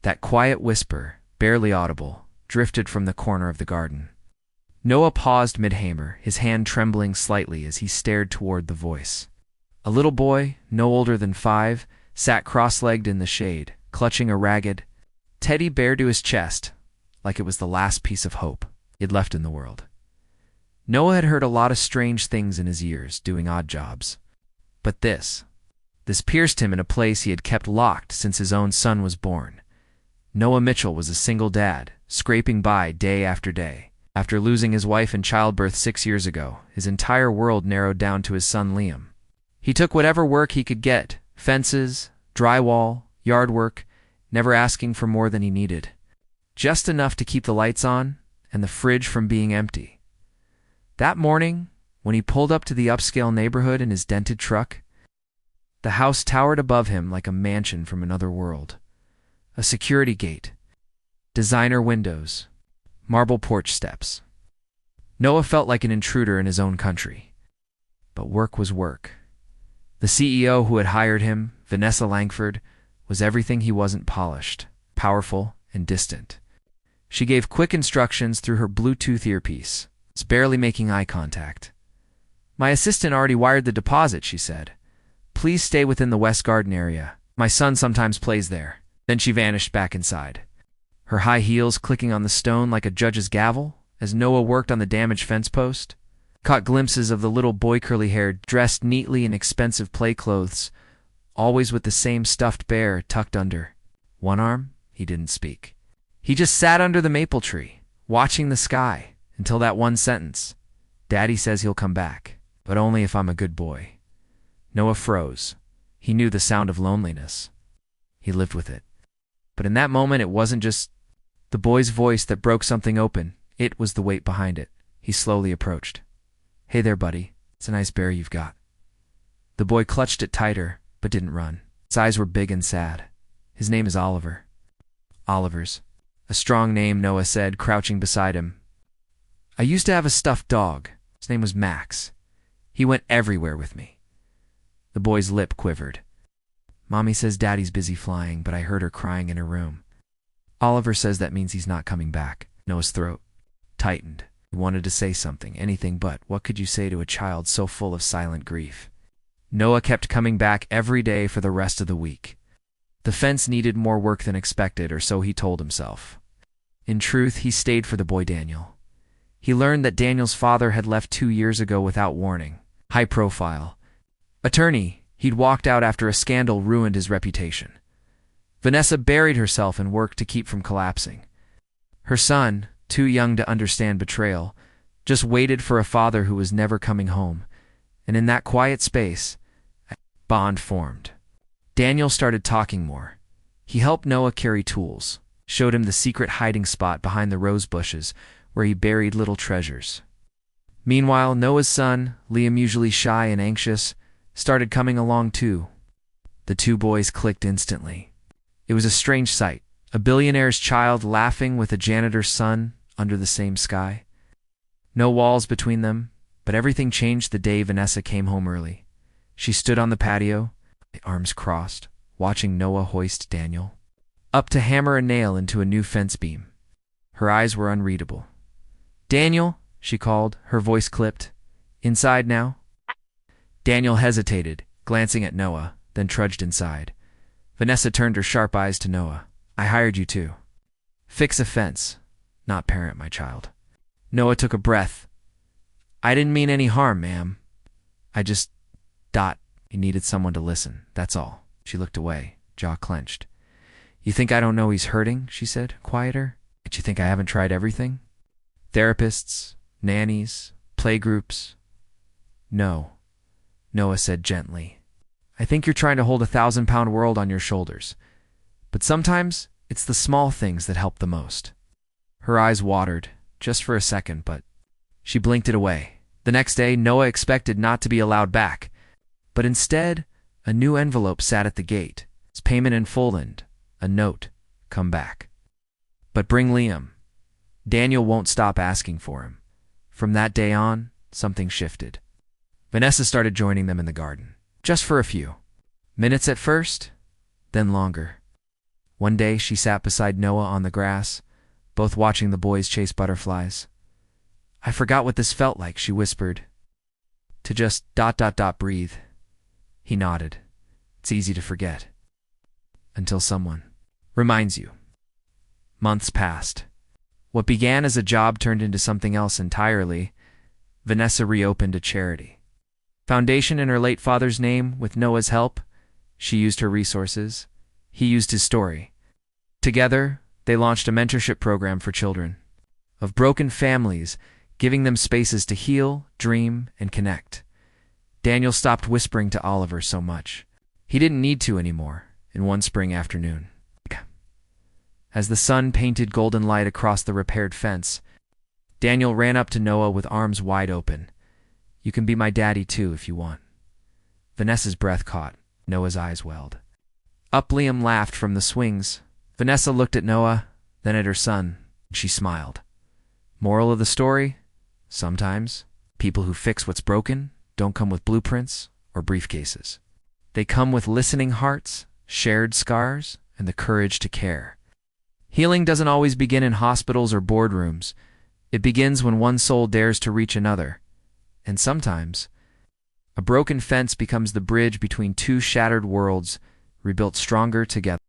That quiet whisper, barely audible, drifted from the corner of the garden. Noah paused mid-hammer, his hand trembling slightly as he stared toward the voice. A little boy, no older than 5, sat cross-legged in the shade, clutching a ragged teddy bear to his chest, like it was the last piece of hope he'd left in the world. Noah had heard a lot of strange things in his years, doing odd jobs. But this pierced him in a place he had kept locked since his own son was born. Noah Mitchell was a single dad, scraping by day after day. After losing his wife in childbirth 6 years ago, his entire world narrowed down to his son Liam. He took whatever work he could get, fences, drywall, yard work, never asking for more than he needed. Just enough to keep the lights on and the fridge from being empty. That morning, when he pulled up to the upscale neighborhood in his dented truck, the house towered above him like a mansion from another world. A security gate, designer windows, marble porch steps. Noah felt like an intruder in his own country. But work was work. The CEO who had hired him, Vanessa Langford, was everything he wasn't: polished, powerful, and distant. She gave quick instructions through her Bluetooth earpiece, barely making eye contact. "My assistant already wired the deposit," she said. "Please stay within the West Garden area. My son sometimes plays there." Then she vanished back inside, her high heels clicking on the stone like a judge's gavel as Noah worked on the damaged fence post. Caught glimpses of the little boy, curly-haired, dressed neatly in expensive play clothes, always with the same stuffed bear tucked under one arm. He didn't speak. He just sat under the maple tree, watching the sky, until that one sentence, "Daddy says he'll come back, but only if I'm a good boy." Noah froze. He knew the sound of loneliness. He lived with it. But in that moment, it wasn't just the boy's voice that broke something open. It was the weight behind it. He slowly approached. "Hey there, buddy. It's a nice bear you've got." The boy clutched it tighter, but didn't run. His eyes were big and sad. "His name is Oliver." Oliver's a strong name, Noah said, crouching beside him. "I used to have a stuffed dog. His name was Max. He went everywhere with me." The boy's lip quivered. "Mommy says Daddy's busy flying, but I heard her crying in her room." "Oliver says that means he's not coming back." Noah's throat tightened. He wanted to say something, anything but. What could you say to a child so full of silent grief? Noah kept coming back every day for the rest of the week. The fence needed more work than expected, or so he told himself. In truth, he stayed for the boy Daniel. He learned that Daniel's father had left 2 years ago without warning. High profile attorney, he'd walked out after a scandal ruined his reputation. Vanessa buried herself in work to keep from collapsing. Her son, too young to understand betrayal, just waited for a father who was never coming home. And in that quiet space, a bond formed. Daniel started talking more. He helped Noah carry tools, showed him the secret hiding spot behind the rose bushes where he buried little treasures. Meanwhile, Noah's son, Liam, usually shy and anxious, started coming along too. The two boys clicked instantly. It was a strange sight, a billionaire's child laughing with a janitor's son under the same sky. No walls between them, but everything changed the day Vanessa came home early. She stood on the patio, arms crossed, watching Noah hoist Daniel up to hammer a nail into a new fence beam. Her eyes were unreadable. "Daniel," she called, her voice clipped. "Inside now?" Daniel hesitated, glancing at Noah, then trudged inside. Vanessa turned her sharp eyes to Noah. "I hired you to fix a fence, not parent my child." Noah took a breath. "I didn't mean any harm, ma'am. I just thought he needed someone to listen, that's all." She looked away, jaw clenched. "You think I don't know he's hurting?" she said, quieter. "Did you think I haven't tried everything? Therapists, nannies, playgroups?" "No," Noah said gently. "I think you're trying to hold a 1,000-pound world on your shoulders. But sometimes it's the small things that help the most." Her eyes watered, just for a second, but she blinked it away. The next day, Noah expected not to be allowed back, but instead, a new envelope sat at the gate. Its payment in full and a note, "Come back. But bring Liam. Daniel won't stop asking for him." From that day on, something shifted. Vanessa started joining them in the garden, just for a few minutes at first, then longer. One day she sat beside Noah on the grass, both watching the boys chase butterflies. "I forgot what this felt like," she whispered. "To just ... breathe." He nodded. "It's easy to forget. Until someone reminds you." Months passed. What began as a job turned into something else entirely. Vanessa reopened a charity foundation in her late father's name. With Noah's help, she used her resources. He used his story. Together, they launched a mentorship program for children of broken families, giving them spaces to heal, dream, and connect. Daniel stopped whispering to Oliver so much. He didn't need to anymore. In one spring afternoon, as the sun painted golden light across the repaired fence, Daniel ran up to Noah with arms wide open. "You can be my daddy too if you want." Vanessa's breath caught. Noah's eyes welled up. Liam laughed from the swings. Vanessa looked at Noah, then at her son. She smiled. Moral of the story? Sometimes people who fix what's broken don't come with blueprints or briefcases. They come with listening hearts, shared scars, and the courage to care. Healing doesn't always begin in hospitals or boardrooms. It begins when one soul dares to reach another. And sometimes, a broken fence becomes the bridge between two shattered worlds, rebuilt stronger together.